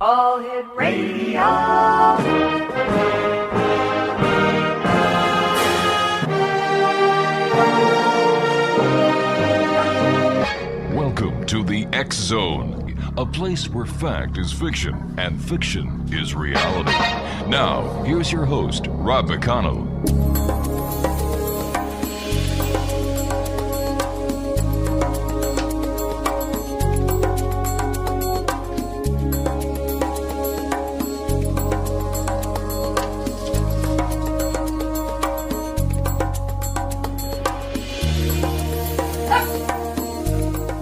All Hit Radio. Welcome to the X Zone, a place where fact is fiction and fiction is reality. Now, here's your host, Rob McConnell.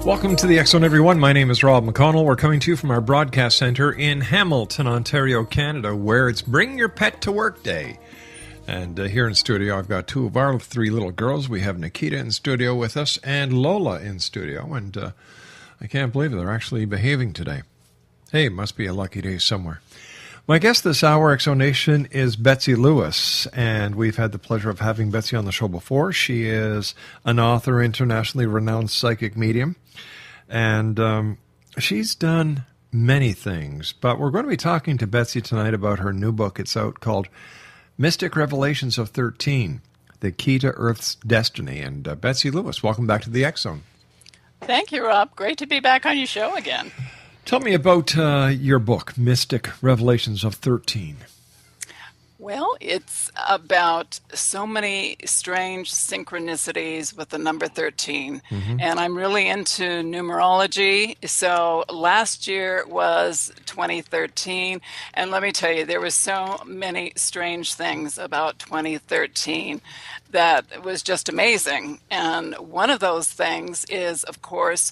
Welcome to the X Zone, everyone. My name is Rob McConnell. We're coming to you from our broadcast center in Hamilton, Ontario, Canada, where it's Bring Your Pet to Work Day. And here in studio, I've got two of our three little girls. We have Nikita in studio with us and Lola in studio. And I can't believe it. They're actually behaving today. Hey, it must be a lucky day somewhere. My guest this hour, X Zone Nation, is Betsy Lewis, and we've had the pleasure of having Betsy on the show before. She is an author, internationally renowned psychic medium, and she's done many things. But we're going to be talking to Betsy tonight about her new book. It's out called Mystic Revelations of 13, The Key to Earth's Destiny. And Betsy Lewis, welcome back to the X Zone. Thank you, Rob. Great to be back on your show again. Tell me about your book, Mystic Revelations of 13. Well, it's about so many strange synchronicities with the number 13. And I'm really into numerology. So last year was 2013. And let me tell you, there were so many strange things about 2013 that was just amazing. And one of those things is, of course,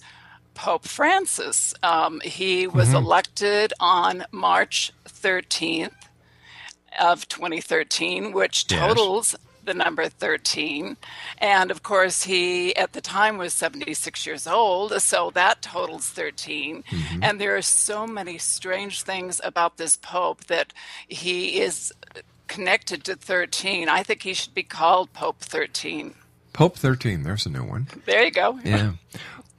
Pope Francis. He was elected on March 13th of 2013, which totals the number 13. And of course, he at the time was 76 years old, so that totals 13. And there are so many strange things about this Pope that he is connected to 13. I think he should be called Pope 13. Pope 13, there's a new one. There you go. Yeah.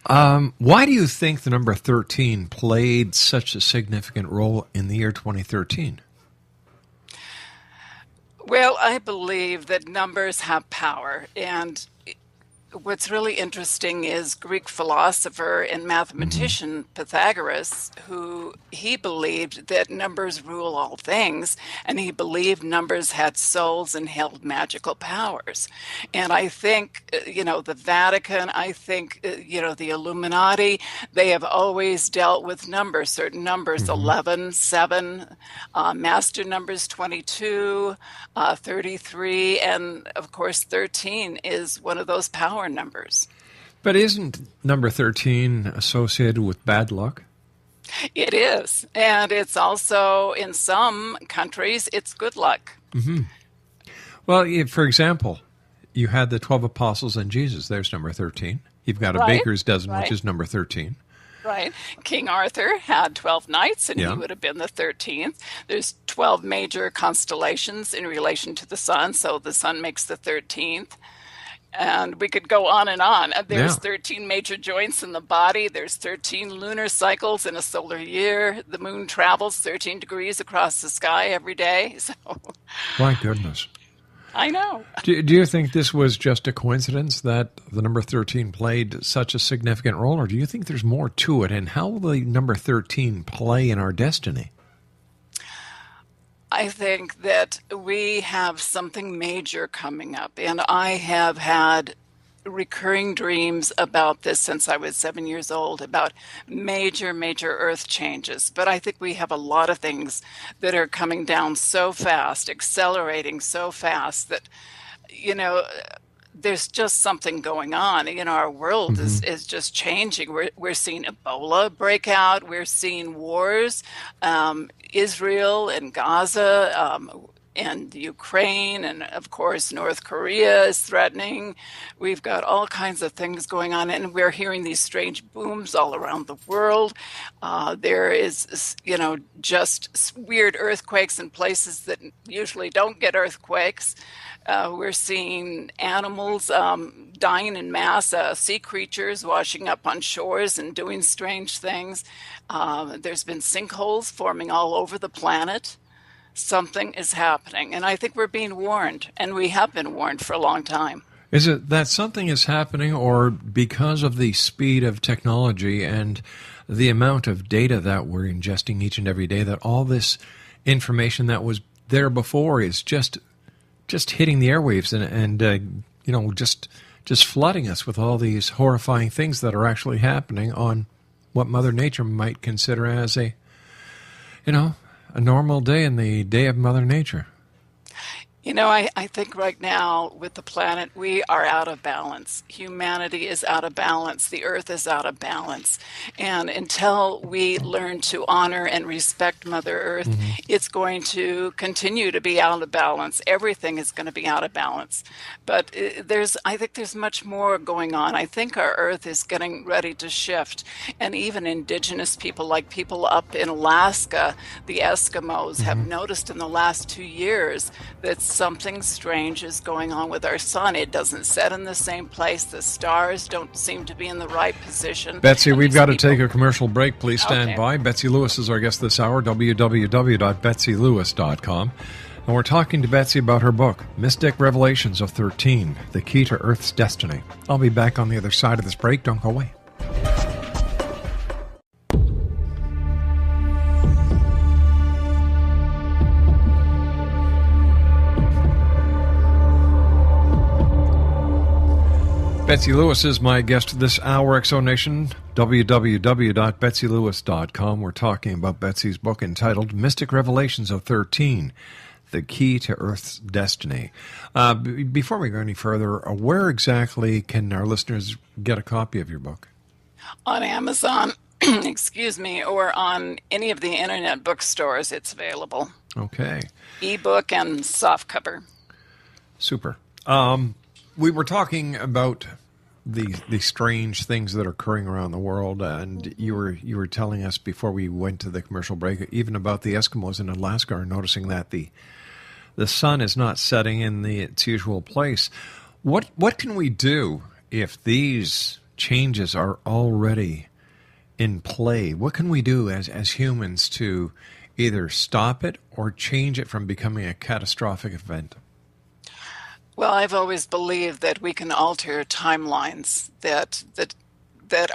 Why do you think the number 13 played such a significant role in the year 2013? Well, I believe that numbers have power, and what's really interesting is Greek philosopher and mathematician Pythagoras, who he believed that numbers rule all things, and he believed numbers had souls and held magical powers. And I think, the Vatican, I think, the Illuminati, they have always dealt with numbers, certain numbers, 11, 7, master numbers 22, 33, and of course 13 is one of those power numbers. But isn't number 13 associated with bad luck? It is. And it's also, in some countries, it's good luck. Well, for example, you had the 12 apostles and Jesus. There's number 13. You've got a baker's dozen, which is number 13. Right. King Arthur had 12 knights, and he would have been the 13th. There's 12 major constellations in relation to the sun, so the sun makes the 13th. And we could go on and on. There's 13 major joints in the body. There's 13 lunar cycles in a solar year. The moon travels 13 degrees across the sky every day. So, my goodness. I know. Do you think this was just a coincidence that the number 13 played such a significant role, or do you think there's more to it? And how will the number 13 play in our destiny? I think that we have something major coming up, and I have had recurring dreams about this since I was 7 years old, about major earth changes. But I think we have a lot of things that are coming down so fast, accelerating so fast that, there's just something going on. Our world is just changing. We're seeing Ebola break out. We're seeing wars, Israel and Gaza, in Ukraine, and of course North Korea is threatening. We've got all kinds of things going on, and we're hearing these strange booms all around the world. There is, just weird earthquakes in places that usually don't get earthquakes. We're seeing animals dying in mass, sea creatures washing up on shores and doing strange things. There's been sinkholes forming all over the planet. Something is happening, and I think we're being warned, and we have been warned for a long time. Is it that something is happening, or because of the speed of technology and the amount of data that we're ingesting each and every day, that all this information that was there before is just hitting the airwaves and just flooding us with all these horrifying things that are actually happening on what Mother Nature might consider as a normal day in the day of Mother Nature? I think right now with the planet, we are out of balance. Humanity is out of balance. The earth is out of balance. And until we learn to honor and respect Mother Earth, it's going to continue to be out of balance. Everything is going to be out of balance. But I think there's much more going on. I think our earth is getting ready to shift. And even indigenous people, like people up in Alaska, the Eskimos, have noticed in the last 2 years that something strange is going on with our sun. It doesn't set in the same place. The stars don't seem to be in the right position. Betsy, we've got to take a commercial break. Please stand by. Betsy Lewis is our guest this hour, www.betsylewis.com. And we're talking to Betsy about her book, Mystic Revelations of 13, The Key to Earth's Destiny. I'll be back on the other side of this break. Don't go away. Betsy Lewis is my guest this hour, Exonation, www.betsylewis.com. We're talking about Betsy's book entitled Mystic Revelations of 13, The Key to Earth's Destiny. Before we go any further, where exactly can our listeners get a copy of your book? On Amazon, or on any of the internet bookstores, it's available. Okay. Ebook and softcover. Super. We were talking about the strange things that are occurring around the world, and you were telling us before we went to the commercial break, even about the Eskimos in Alaska are noticing that the sun is not setting in its usual place. What can we do if these changes are already in play? What can we do as humans to either stop it or change it from becoming a catastrophic event? Well, I've always believed that we can alter timelines, that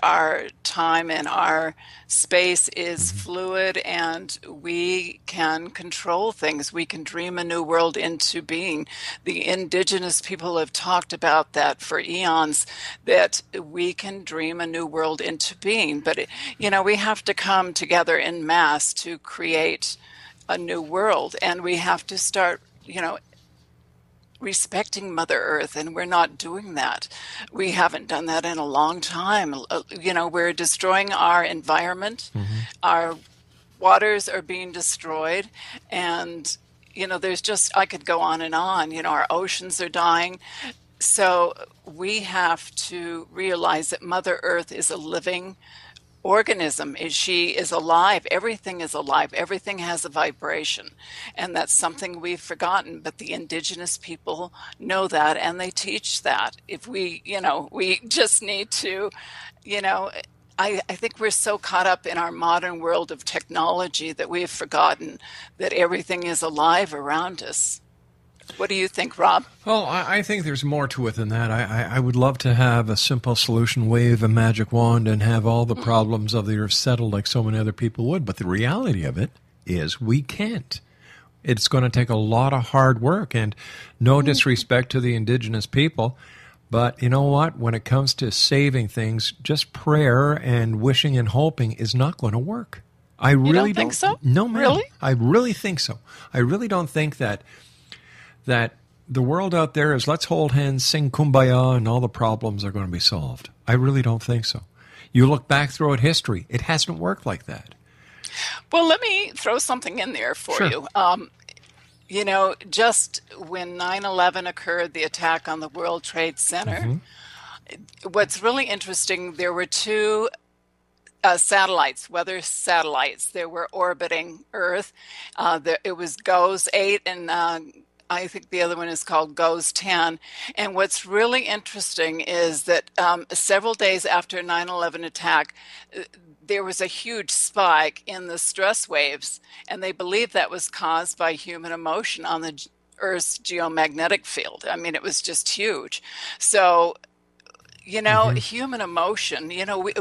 our time and our space is fluid, and we can control things. We can dream a new world into being. The indigenous people have talked about that for eons, that we can dream a new world into being. But, we have to come together en masse to create a new world, and we have to start, respecting Mother Earth, and we're not doing that. We haven't done that in a long time. We're destroying our environment. Our waters are being destroyed, and I could go on and on. Our oceans are dying. So we have to realize that Mother Earth is a living organism. She is alive. Everything is alive. Everything has a vibration. And that's something we've forgotten. But the indigenous people know that, and they teach that. If we just need to, I think we're so caught up in our modern world of technology that we've forgotten that everything is alive around us. What do you think, Rob? Well, I think there's more to it than that. I would love to have a simple solution, wave a magic wand, and have all the problems of the earth settled like so many other people would. But the reality of it is we can't. It's going to take a lot of hard work, and no disrespect to the indigenous people. But you know what? When it comes to saving things, just prayer and wishing and hoping is not going to work. I really don't think so? No, ma'am. Really? I really think so. I really don't think that the world out there is let's hold hands, sing Kumbaya, and all the problems are going to be solved. I really don't think so. You look back throughout history, it hasn't worked like that. Well, let me throw something in there for you. Just when 9/11 occurred, the attack on the World Trade Center, what's really interesting, there were two satellites, weather satellites. They were orbiting Earth. It was GOES 8 and I think the other one is called GOES 10. And what's really interesting is that several days after 9/11 attack, there was a huge spike in the stress waves, and they believe that was caused by human emotion on the Earth's geomagnetic field. I mean, it was just huge. So, human emotion,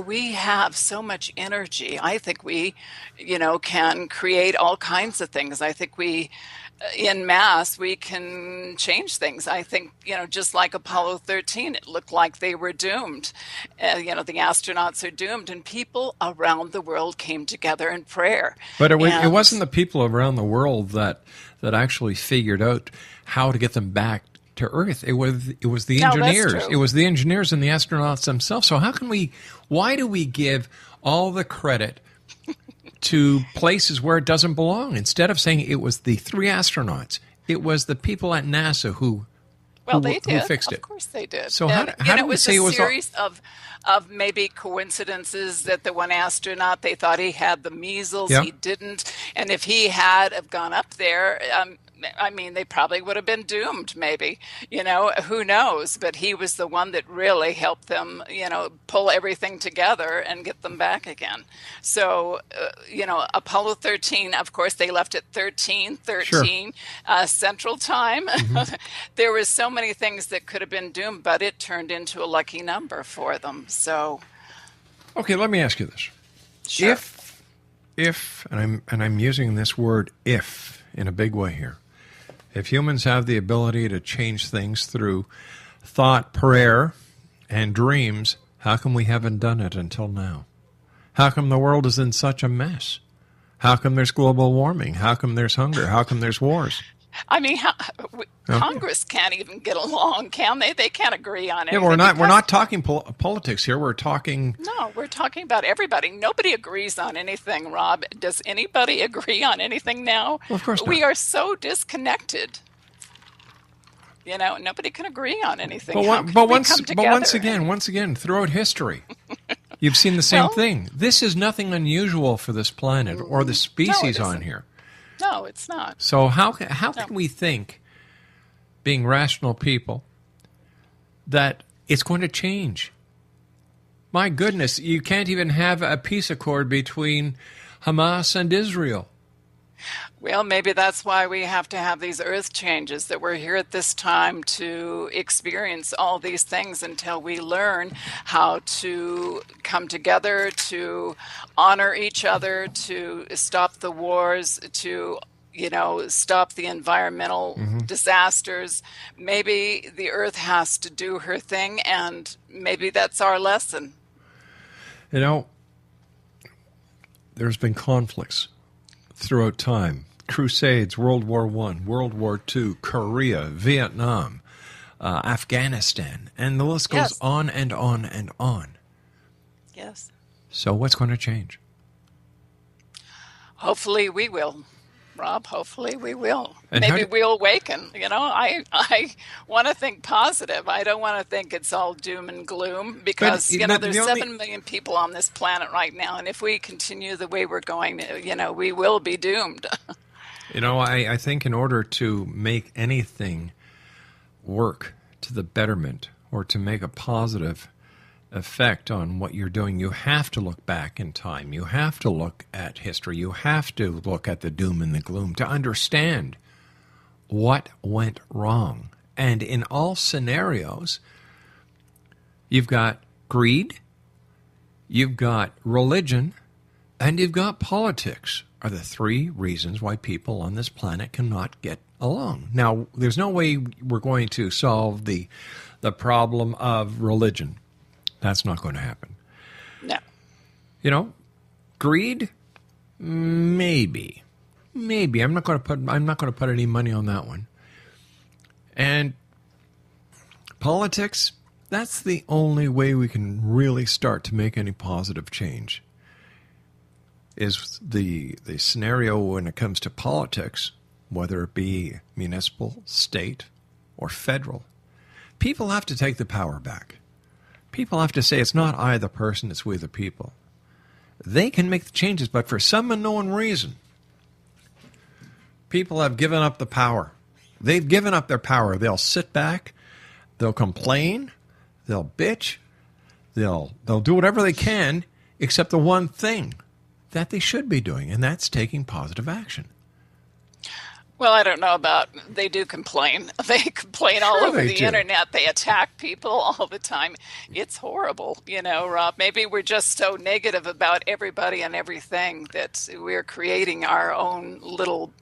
we have so much energy. I think we, can create all kinds of things. I think in mass, we can change things. I think, just like Apollo 13, it looked like they were doomed. The astronauts are doomed, and people around the world came together in prayer. But it wasn't the people around the world that actually figured out how to get them back to Earth. It was the engineers. That's true. It was the engineers and the astronauts themselves. So why do we give all the credit to places where it doesn't belong? Instead of saying it was the 3 astronauts, it was the people at NASA who fixed it. Of course they did. So how do we say it was a series of maybe coincidences that the one astronaut, they thought he had the measles, he didn't, and if he had have gone up there, they probably would have been doomed, maybe. Who knows? But he was the one that really helped them, pull everything together and get them back again. So, Apollo 13, of course, they left at 13 Central Time. There was so many things that could have been doomed, but it turned into a lucky number for them. So, okay, let me ask you this. Sure. If, and I'm using this word "if" in a big way here, if humans have the ability to change things through thought, prayer, and dreams, how come we haven't done it until now? How come the world is in such a mess? How come there's global warming? How come there's hunger? How come there's wars? Congress can't even get along, can they? They can't agree on anything. Yeah, we're not talking politics here. We're talking... No, we're talking about everybody. Nobody agrees on anything, Rob. Does anybody agree on anything now? Well, of course not. We are so disconnected. Nobody can agree on anything. But once again, throughout history, you've seen the same thing. This is nothing unusual for this planet or the species on here. No, it's not. So how can we think, being rational people, that it's going to change? My goodness, you can't even have a peace accord between Hamas and Israel. Well, maybe that's why we have to have these earth changes, that we're here at this time to experience all these things until we learn how to come together, to honor each other, to stop the wars, to stop the environmental disasters. Maybe the earth has to do her thing, and maybe that's our lesson. There's been conflicts throughout time. Crusades, World War I, World War II, Korea, Vietnam, Afghanistan, and the list goes on and on and on. Yes. So what's going to change? Hopefully we will, Rob. Hopefully we will. And maybe we'll awaken. I want to think positive. I don't want to think it's all doom and gloom, because there's 7 million people on this planet right now, and if we continue the way we're going, we will be doomed. I think in order to make anything work to the betterment or to make a positive effect on what you're doing, you have to look back in time. You have to look at history. You have to look at the doom and the gloom to understand what went wrong. And in all scenarios, you've got greed, you've got religion, and you've got politics are the 3 reasons why people on this planet cannot get along. Now, there's no way we're going to solve the problem of religion. That's not going to happen. No. Greed? Maybe. I'm not going to put any money on that one. And politics? That's the only way we can really start to make any positive change. Is the scenario when it comes to politics whether it be municipal, state, or federal, people have to take the power back. People have to say it's not I the person, it's we the people. They can make the changes, but for some unknown reason, people have given up the power. They've given up their power. They'll sit back, they'll complain, they'll bitch, they'll do whatever they can, except the one thing that they should be doing, and that's taking positive action. Well, I don't know about, they do complain. They complain all over the internet. They attack people all the time. It's horrible, Rob. Maybe we're just so negative about everybody and everything that we're creating our own little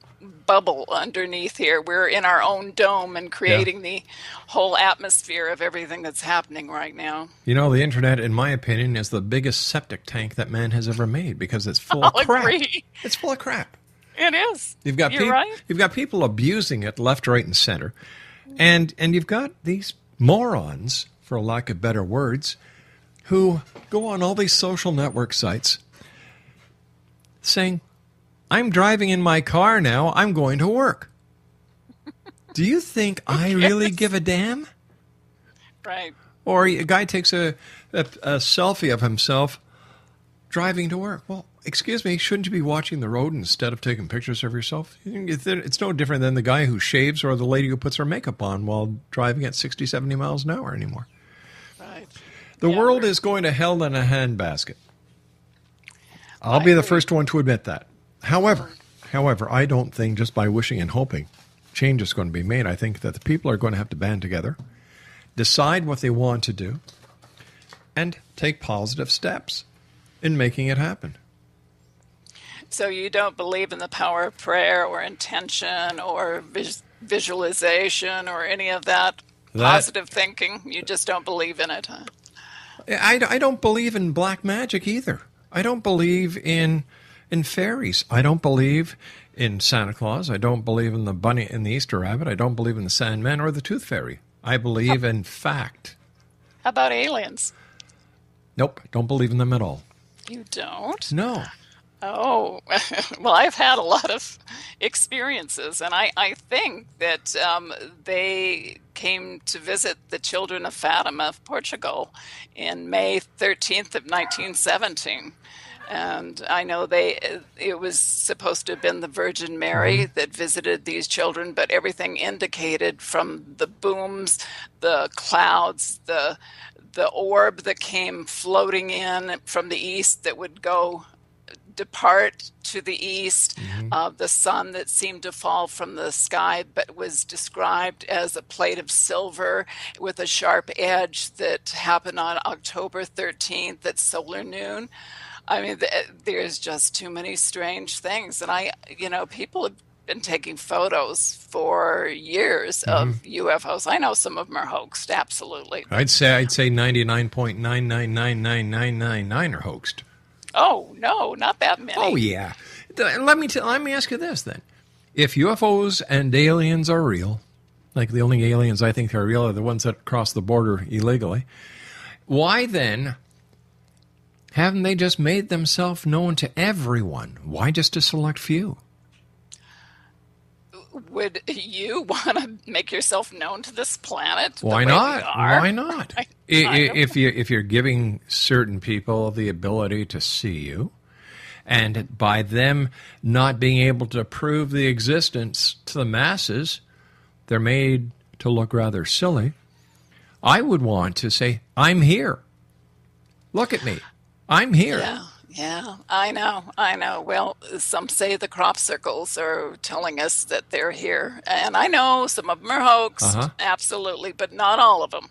bubble underneath here. We're in our own dome and creating the whole atmosphere of everything that's happening right now. The internet, in my opinion, is the biggest septic tank that man has ever made because it's full of crap. Agree. It's full of crap. It is. You're right. You've got people abusing it left, right, and center. And you've got these morons, for lack of better words, who go on all these social network sites saying, I'm driving in my car now, I'm going to work. Do you think I really give a damn? Right. Or a guy takes a selfie of himself driving to work. Well, excuse me, shouldn't you be watching the road instead of taking pictures of yourself? It's no different than the guy who shaves or the lady who puts her makeup on while driving at 60, 70 miles an hour anymore. Right. The world is going to hell in a handbasket. I'll be the first one to admit that. However, I don't think just by wishing and hoping change is going to be made. I think that the people are going to have to band together, decide what they want to do, and take positive steps in making it happen. So you don't believe in the power of prayer or intention or visualization or any of that positive thinking? You just don't believe in it, huh? I don't believe in black magic either. I don't believe in fairies. I don't believe in Santa Claus. I don't believe in the bunny and the Easter rabbit. I don't believe in the Sandman or the Tooth Fairy. I believe in fact. How about aliens? Nope, don't believe in them at all. You don't? No. Oh, well, I've had a lot of experiences, and I think that they came to visit the children of Fatima of Portugal in May 13th of 1917. And I know it was supposed to have been the Virgin Mary that visited these children, but everything indicated from the booms, the clouds, the orb that came floating in from the east that would depart to the east, the sun that seemed to fall from the sky, but was described as a plate of silver with a sharp edge that happened on October 13th at solar noon. I mean, there's just too many strange things. And people have been taking photos for years of UFOs. I know some of them are hoaxed, absolutely. I'd say 99.9999999 are hoaxed. Oh, no, not that many. Oh, yeah. Let me ask you this, then. If UFOs and aliens are real, like the only aliens I think are real are the ones that cross the border illegally, why then haven't they just made themselves known to everyone? Why just a select few? Would you want to make yourself known to this planet? Why not? Why not? If you're giving certain people the ability to see you, and by them not being able to prove the existence to the masses, they're made to look rather silly. I would want to say, I'm here. Look at me. I'm here. Yeah, I know. Well, some say the crop circles are telling us that they're here. And I know some of them are hoaxed, absolutely, but not all of them.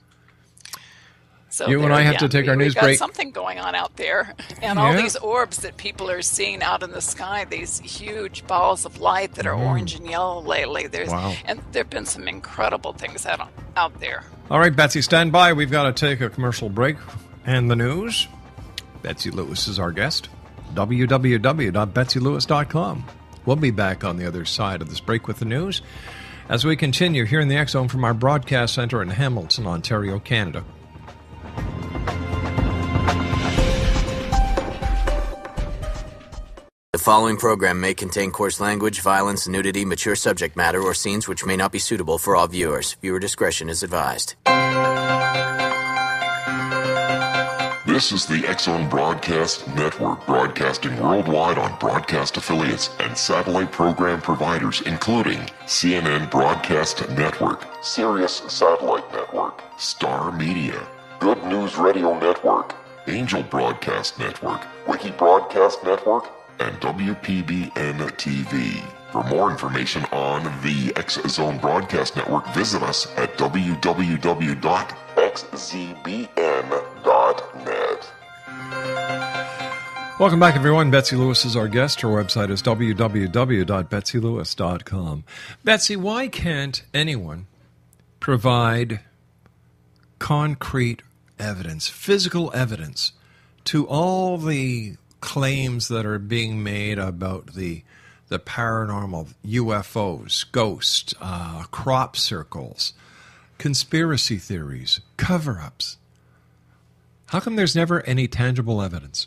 So you and I have to take our news break. We've got something going on out there. And all these orbs that people are seeing out in the sky, these huge balls of light that are orange and yellow lately. And there have been some incredible things out there. All right, Betsy, stand by. We've got to take a commercial break and the news. Betsy Lewis is our guest. www.betsylewis.com. We'll be back on the other side of this break with the news as we continue here in the X Zone from our broadcast center in Hamilton, Ontario, Canada. The following program may contain coarse language, violence, nudity, mature subject matter, or scenes which may not be suitable for all viewers. Viewer discretion is advised. This is the X-Zone Broadcast Network, broadcasting worldwide on broadcast affiliates and satellite program providers, including CNN Broadcast Network, Sirius Satellite Network, Star Media, Good News Radio Network, Angel Broadcast Network, Wiki Broadcast Network, and WPBN TV. For more information on the X-Zone Broadcast Network, visit us at www.xzbn.net. Welcome back, everyone. Betsy Lewis is our guest. Her website is www.betsylewis.com. Betsy, why can't anyone provide concrete evidence, physical evidence, to all the claims that are being made about the paranormal, UFOs, ghosts, crop circles, conspiracy theories, cover-ups? How come there's never any tangible evidence?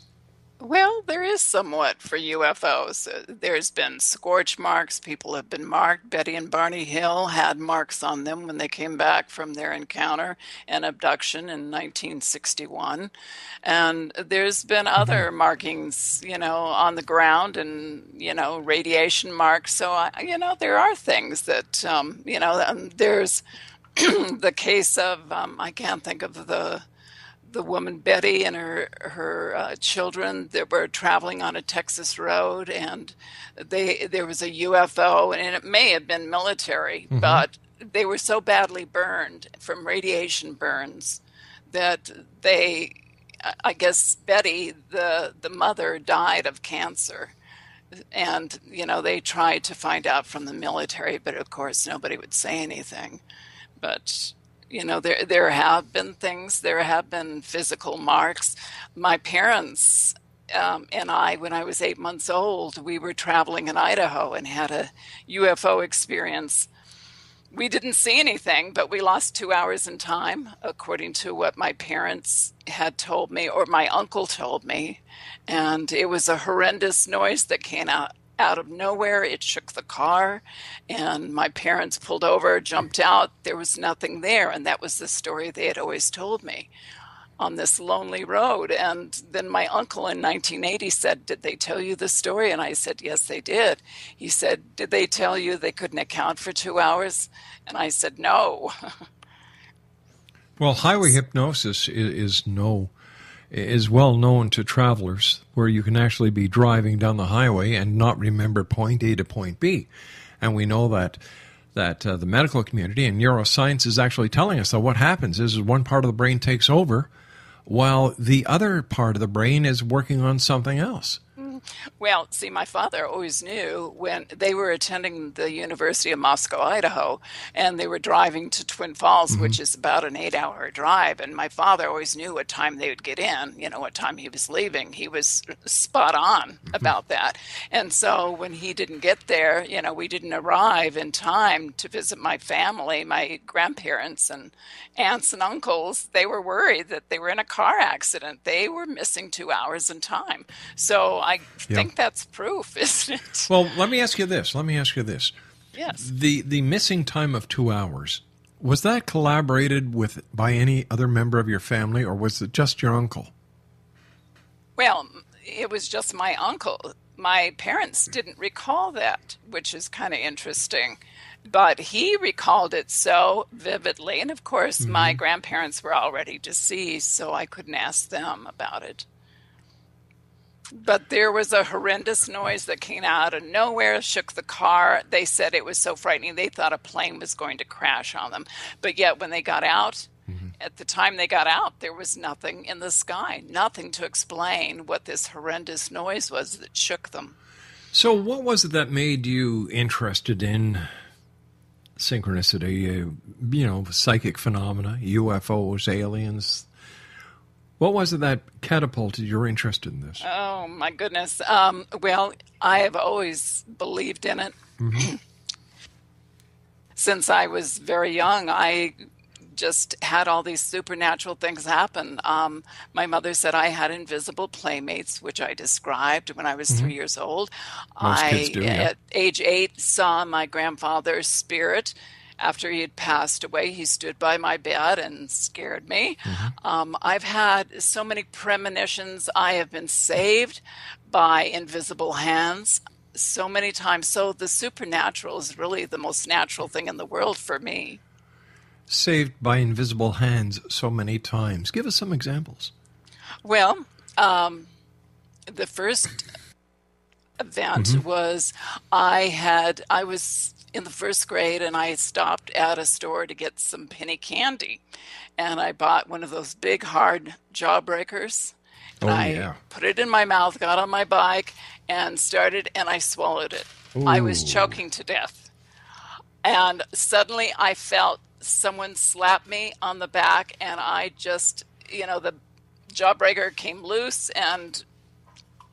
Well, there is somewhat for UFOs. There's been scorch marks. People have been marked. Betty and Barney Hill had marks on them when they came back from their encounter and abduction in 1961. And there's been other markings, on the ground and, radiation marks. So, there are things that, there's the case of, I can't think of the woman Betty and her children that were traveling on a Texas road, and there was a UFO, and it may have been military, but they were so badly burned from radiation burns that I guess Betty, the mother, died of cancer. And, they tried to find out from the military, but of course nobody would say anything. But there have been things, there have been physical marks. My parents and I, when I was 8 months old, we were traveling in Idaho and had a UFO experience. We didn't see anything, but we lost 2 hours in time, according to what my parents had told me, or my uncle told me. And it was a horrendous noise that came out of nowhere. It shook the car, and my parents pulled over, jumped out. There was nothing there, and that was the story they had always told me on this lonely road. And then my uncle in 1980 said, "Did they tell you the story?" And I said, "Yes, they did." He said, "Did they tell you they couldn't account for 2 hours?" And I said, "No." Well, highway hypnosis is well known to travelers, where you can actually be driving down the highway and not remember point A to point B. And we know that the medical community and neuroscience is actually telling us that what happens is one part of the brain takes over while the other part of the brain is working on something else. Well, see, my father always knew when they were attending the University of Moscow, Idaho, and they were driving to Twin Falls, which is about an 8-hour drive. And my father always knew what time they would get in, what time he was leaving. He was spot on about that. And so when he didn't get there, we didn't arrive in time to visit my family, my grandparents and aunts and uncles. They were worried that they were in a car accident. They were missing 2 hours in time. So I think that's proof, isn't it? Well, let me ask you this. Yes. The missing time of 2 hours, was that collaborated with by any other member of your family, or was it just your uncle? Well, it was just my uncle. My parents didn't recall that, which is kind of interesting. But he recalled it so vividly. And of course, my grandparents were already deceased, so I couldn't ask them about it. But there was a horrendous noise that came out of nowhere, shook the car. They said it was so frightening. They thought a plane was going to crash on them. But yet when they got out, at the time they got out, there was nothing in the sky, nothing to explain what this horrendous noise was that shook them. So what was it that made you interested in synchronicity, psychic phenomena, UFOs, aliens? What was it that catapulted your interest in this? Oh, my goodness. Well, I have always believed in it. Since I was very young, I just had all these supernatural things happen. My mother said I had invisible playmates, which I described when I was 3 years old. Most kids do, yeah. At age 8, saw my grandfather's spirit. After he had passed away, he stood by my bed and scared me. I've had so many premonitions. I have been saved by invisible hands so many times. So the supernatural is really the most natural thing in the world for me. Saved by invisible hands so many times. Give us some examples. Well, the first event was I was in the first grade and I stopped at a store to get some penny candy. And I bought one of those big, hard jawbreakers. And I put it in my mouth, got on my bike, and started, and I swallowed it. Ooh. I was choking to death. And suddenly I felt someone slap me on the back, and I just, the jawbreaker came loose, and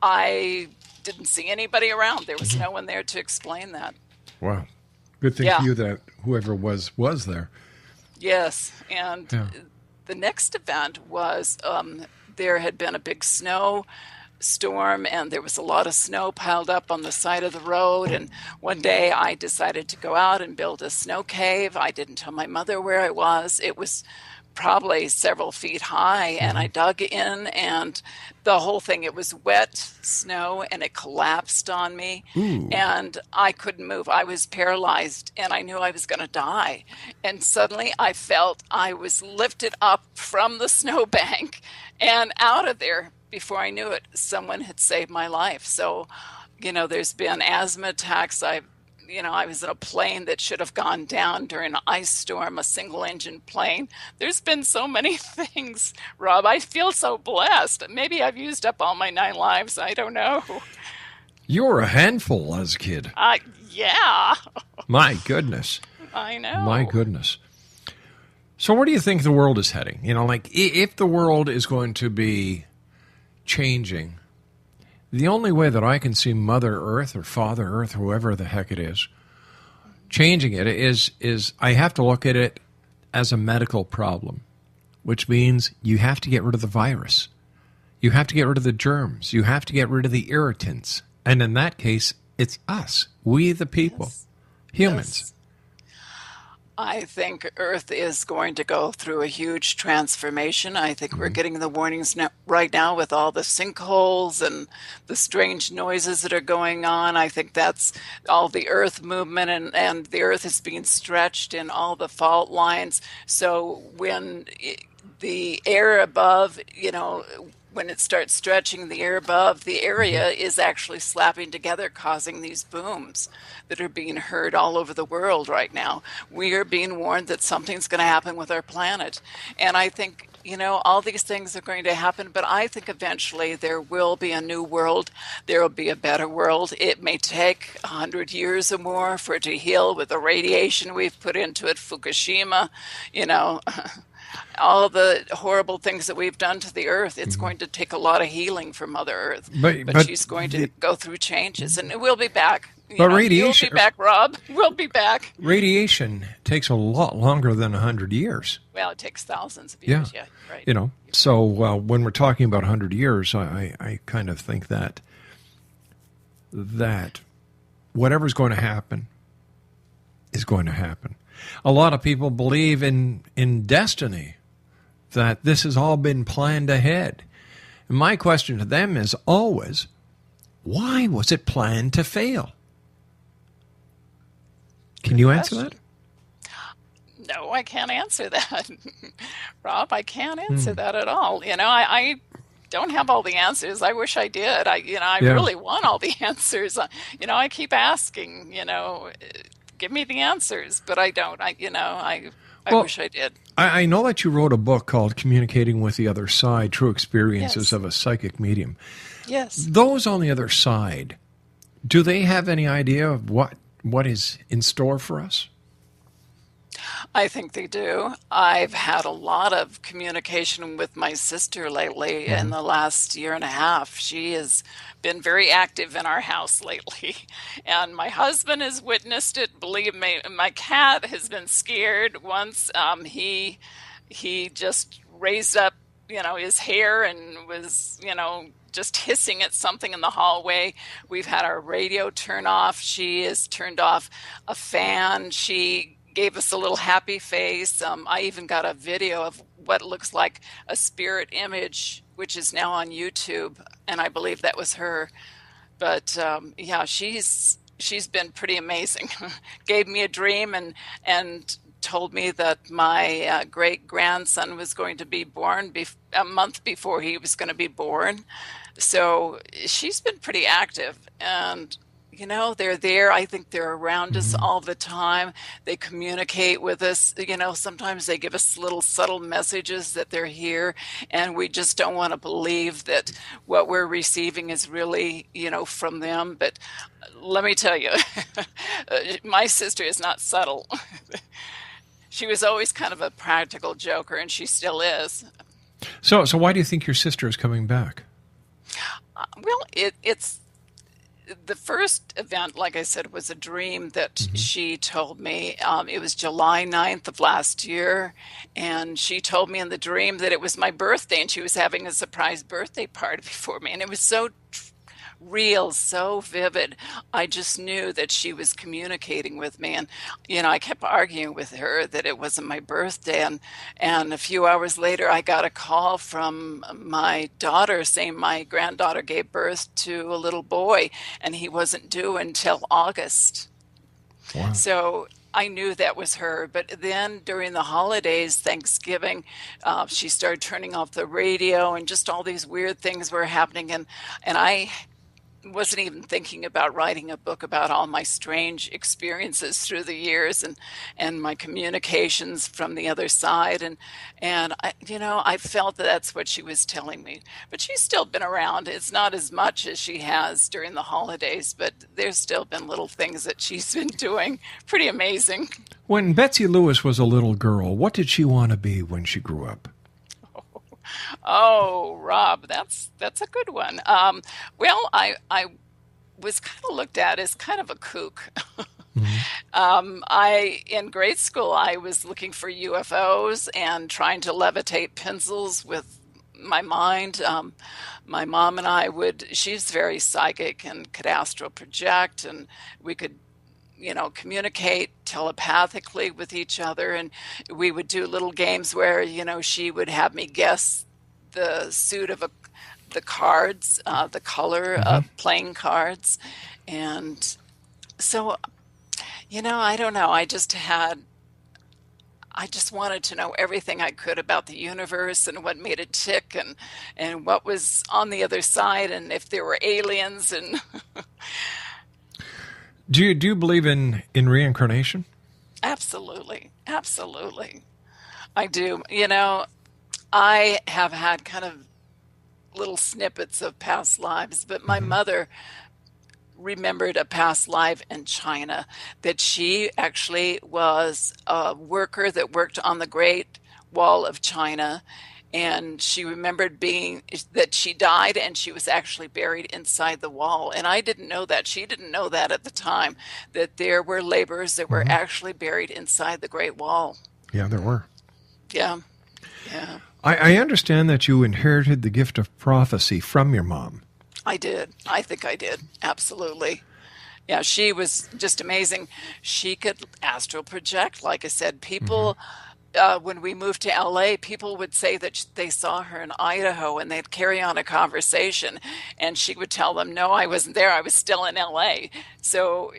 I didn't see anybody around. There was no one there to explain that. Wow. Good thing for you that whoever was there. Yes. And the next event was there had been a big snow storm, and there was a lot of snow piled up on the side of the road. And one day I decided to go out and build a snow cave. I didn't tell my mother where I was. It was probably several feet high, and I dug in, and the whole thing, it was wet snow, and it collapsed on me. And I couldn't move. I was paralyzed, and I knew I was going to die. And suddenly I felt I was lifted up from the snowbank and out of there. Before I knew it, someone had saved my life. So, there's been asthma attacks. I was in a plane that should have gone down during an ice storm, a single-engine plane. There's been so many things, Rob. I feel so blessed. Maybe I've used up all my 9 lives. I don't know. You were a handful as a kid. Yeah. My goodness. I know. My goodness. So where do you think the world is heading? If the world is going to be changing, the only way that I can see Mother Earth or Father Earth, whoever the heck it is, changing it is I have to look at it as a medical problem, which means you have to get rid of the virus. You have to get rid of the germs. You have to get rid of the irritants. And in that case, it's us, we the people, humans. Yes. I think Earth is going to go through a huge transformation. I think we're getting the warnings right now with all the sinkholes and the strange noises that are going on. I think that's all the Earth movement, and the Earth is being stretched in all the fault lines. So when the air above, when it starts stretching the air above, the area is actually slapping together, causing these booms that are being heard all over the world right now. We are being warned that something's going to happen with our planet. And I think, all these things are going to happen, but I think eventually there will be a new world. There will be a better world. It may take 100 years or more for it to heal with the radiation we've put into it, Fukushima, all the horrible things that we've done to the Earth. It's going to take a lot of healing for Mother Earth. But she's going to go through changes, and we'll be back. Radiation... You'll be back, Rob. We'll be back. Radiation takes a lot longer than 100 years. Well, it takes thousands of years, yeah right. So when we're talking about 100 years, I kind of think that whatever's going to happen is going to happen. A lot of people believe in destiny, that this has all been planned ahead. And my question to them is always, why was it planned to fail? Can you answer that? No, I can't answer that. Rob, I can't answer that at all. I don't have all the answers. I wish I did. I really want all the answers. I keep asking, give me the answers, but I don't. I wish I did. I know that you wrote a book called Communicating with the Other Side, True Experiences of a Psychic Medium. Yes. Those on the other side, do they have any idea of what is in store for us? I think they do. I've had a lot of communication with my sister lately in Hmm. the last year and a half. She has been very active in our house lately, and my husband has witnessed it. Believe me, my cat has been scared once. He just raised up, his hair and was, just hissing at something in the hallway. We've had our radio turn off. She has turned off a fan. She gave us a little happy face. I even got a video of what looks like a spirit image, which is now on YouTube, and I believe that was her. But yeah, she's been pretty amazing. Gave me a dream and told me that my great grandson was going to be born a month before he was going to be born. So she's been pretty active, and they're there. I think they're around us Hmm. all the time. They communicate with us. Sometimes they give us little subtle messages that they're here, and we just don't want to believe that what we're receiving is really, from them. But let me tell you, my sister is not subtle. She was always kind of a practical joker, and she still is. So why do you think your sister is coming back? Well, it's the first event, like I said, was a dream that Hmm. she told me. It was July 9th of last year. And she told me in the dream that it was my birthday and she was having a surprise birthday party for me. And it was so real, so vivid. I just knew that she was communicating with me. And, I kept arguing with her that it wasn't my birthday. And a few hours later, I got a call from my daughter saying my granddaughter gave birth to a little boy and he wasn't due until August. Wow. So I knew that was her. But then during the holidays, Thanksgiving, she started turning off the radio and just all these weird things were happening. And I wasn't even thinking about writing a book about all my strange experiences through the years and my communications from the other side and I felt that that's what she was telling me. But she's still been around. It's not as much as she has during the holidays, but there's still been little things that she's been doing. Pretty amazing. When Betsy Lewis was a little girl, what did she want to be when she grew up? Oh, Rob, that's a good one. Well, I was kind of looked at as kind of a kook. Hmm. I in grade school I was looking for UFOs and trying to levitate pencils with my mind. My mom and I would. She's very psychic and could astral project, and we could communicate telepathically with each other. And we would do little games where, she would have me guess the suit of the cards, the color Hmm. of playing cards. And so, I don't know. I just wanted to know everything I could about the universe and what made it tick and what was on the other side and if there were aliens and Do you believe in reincarnation? absolutely, absolutely. I do. I have had kind of little snippets of past lives, but my Hmm. mother remembered a past life in China that she actually was a worker that worked on the Great Wall of China. And she remembered being that she died and she was actually buried inside the wall. And I didn't know that. She didn't know that at the time, that there were laborers that were Hmm. actually buried inside the Great Wall. Yeah, there were. Yeah. Yeah. I understand that you inherited the gift of prophecy from your mom. I did. I think I did. Absolutely. Yeah, she was just amazing. She could astral project. Like I said, Hmm. people, when we moved to LA, people would say that they saw her in Idaho and they'd carry on a conversation. And she would tell them, no, I wasn't there. I was still in LA. So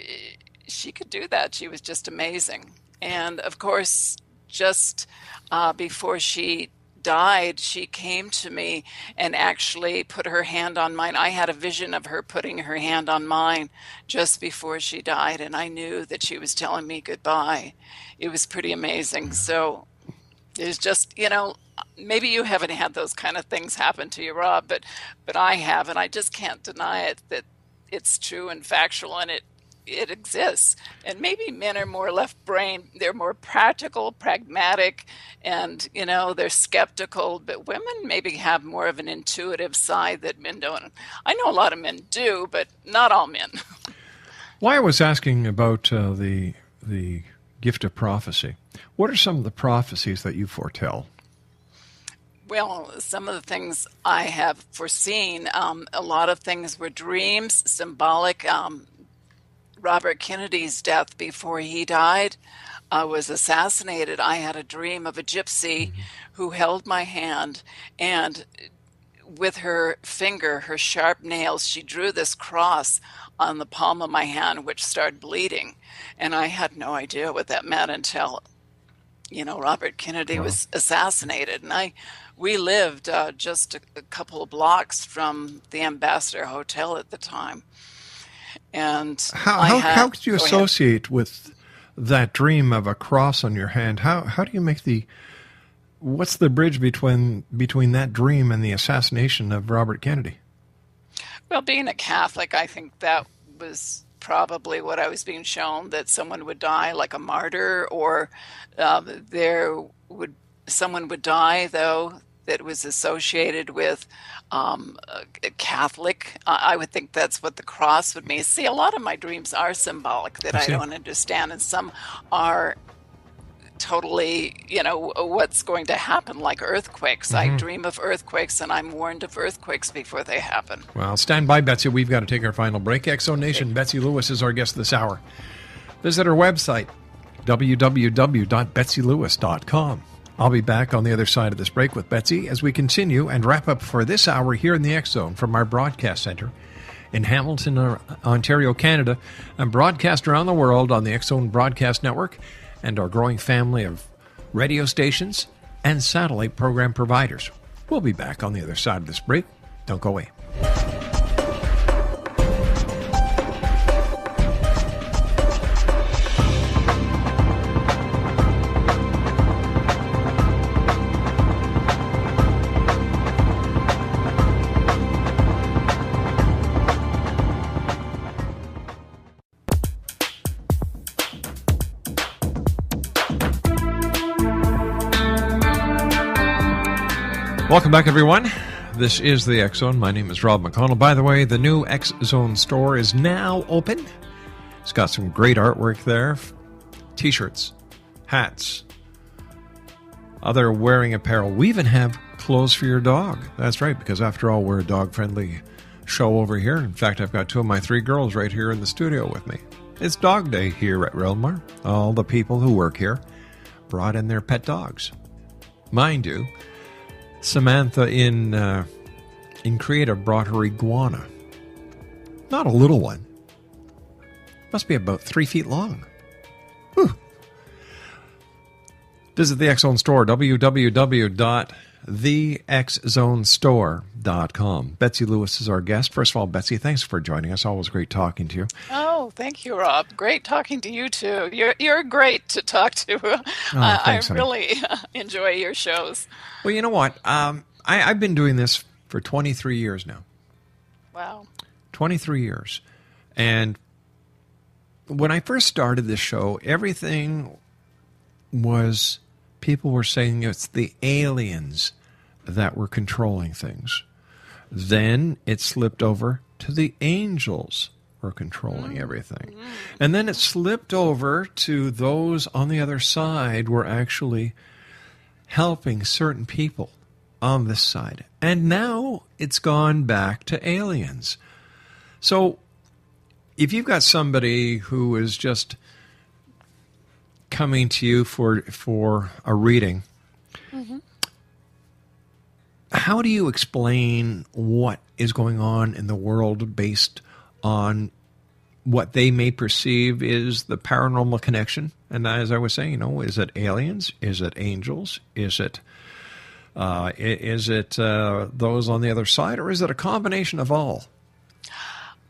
she could do that. She was just amazing. And of course, just before she died, she came to me and actually put her hand on mine. I had a vision of her putting her hand on mine just before she died, and I knew that she was telling me goodbye. It was pretty amazing. So there's just, maybe you haven't had those kind of things happen to you, Rob, but I have, and I just can't deny it that it's true and factual, and it exists. And maybe men are more left brain. They're more practical, pragmatic, and, they're skeptical. But women maybe have more of an intuitive side that men don't. I know a lot of men do, but not all men. Well, I was asking about the gift of prophecy. What are some of the prophecies that you foretell? Well, some of the things I have foreseen, a lot of things were dreams, symbolic. Robert Kennedy's death before he died was assassinated. I had a dream of a gypsy who held my hand, and with her finger, her sharp nails, she drew this cross on the palm of my hand, which started bleeding. And I had no idea what that meant until, Robert Kennedy was assassinated. And we lived just a couple of blocks from the Ambassador Hotel at the time. And how could you associate with that dream of a cross on your hand? How do you make what's the bridge between that dream and the assassination of Robert Kennedy? Well, being a Catholic, I think that was probably what I was being shown, that someone would die like a martyr, or someone would die, though, that was associated with a Catholic. I would think that's what the cross would mean. See, a lot of my dreams are symbolic that I don't understand, and some are totally, what's going to happen, like earthquakes. I dream of earthquakes, and I'm warned of earthquakes before they happen. Well, stand by, Betsy. We've got to take our final break. Exo Nation, Betsy Lewis is our guest this hour. Visit our website, www.betsylewis.com. I'll be back on the other side of this break with Betsy as we continue and wrap up for this hour here in the X Zone from our broadcast center in Hamilton, Ontario, Canada, and broadcast around the world on the X Zone Broadcast Network and our growing family of radio stations and satellite program providers. We'll be back on the other side of this break. Don't go away. Welcome back, everyone. This is the X Zone. My name is Rob McConnell. By the way, the new X Zone store is now open. It's got some great artwork there. T-shirts, hats, other wearing apparel. We even have clothes for your dog. That's right, because after all, we're a dog-friendly show over here. In fact, I've got two of my three girls right here in the studio with me. It's dog day here at rel-mar. All the people who work here brought in their pet dogs. Mind you, Samantha in Creative brought her iguana. Not a little one. Must be about 3 feet long. Whew. Visit the X Zone store, www.thexzonestore.com. Betsy Lewis is our guest. First of all, Betsy, thanks for joining us. Always great talking to you. Oh, thank you, Rob. Great talking to you, too. You're great to talk to. Thanks, I really enjoy your shows. Well, you know what? I've been doing this for 23 years now. Wow. 23 years. And when I first started this show, everything was, people were saying it's the aliens that were controlling things. Then it slipped over to the angels were controlling everything. And then it slipped over to those on the other side were actually helping certain people on this side. And now it's gone back to aliens. So if you've got somebody who is just coming to you for a reading, how do you explain what is going on in the world based on what they may perceive is the paranormal connection? And as I was saying, is it aliens? Is it angels? Is it those on the other side? Or is it a combination of all?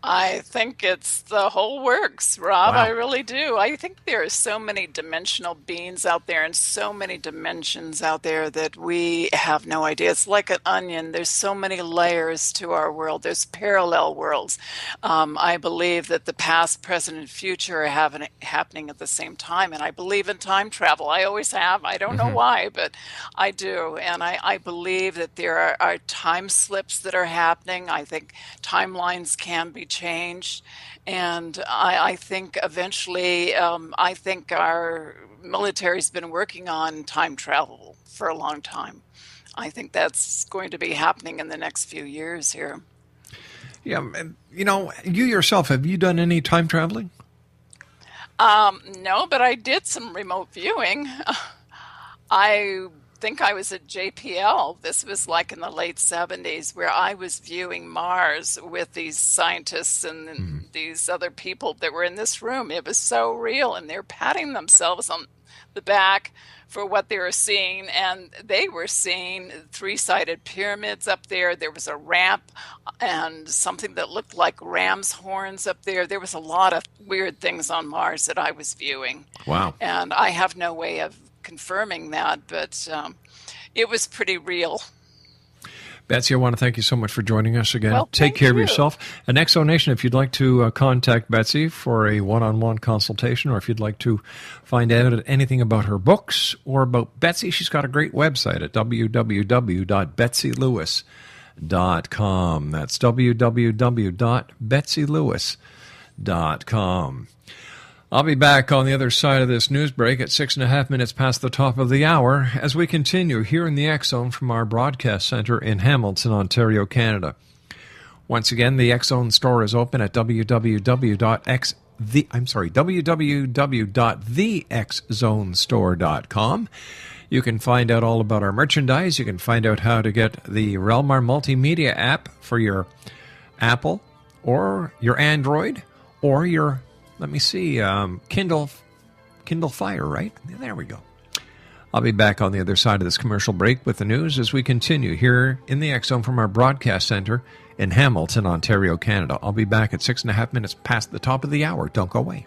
I think it's the whole works, Rob. Wow. I really do. I think there are so many dimensional beings out there and so many dimensions out there that we have no idea. It's like an onion. There's so many layers to our world. There's parallel worlds. I believe that the past, present, and future are happening at the same time. And I believe in time travel. I always have. I don't know why, but I do. And I believe that there are time slips that are happening. I think timelines can be changed. And I think eventually, I think our military's been working on time travel for a long time. I think that's going to be happening in the next few years here. Yeah, you yourself, have you done any time traveling? No, but I did some remote viewing. I think I was at JPL. This was like in the late 70s, where I was viewing Mars with these scientists and these other people that were in this room. It was so real, and they're patting themselves on the back for what they were seeing, and they were seeing three-sided pyramids up there. There was a ramp and something that looked like ram's horns up there. There was a lot of weird things on Mars that I was viewing. Wow. And I have no way of confirming that, but it was pretty real. Betsy, I want to thank you so much for joining us again. Well, take care of you. yourself. And Exo Nation, if you'd like to contact Betsy for a one-on-one consultation, or if you'd like to find out anything about her books or about Betsy, she's got a great website at www.betsylewis.com. That's www.betsylewis.com. I'll be back on the other side of this news break at 6.5 minutes past the top of the hour as we continue here in the X Zone from our broadcast center in Hamilton, Ontario, Canada. Once again, the X Zone store is open at www.thexzonestore.com. You can find out all about our merchandise. You can find out how to get the rel-mar multimedia app for your Apple or your Android or your Kindle Fire, right? There we go. I'll be back on the other side of this commercial break with the news as we continue here in the X Zone from our broadcast center in Hamilton, Ontario, Canada. I'll be back at 6.5 minutes past the top of the hour. Don't go away.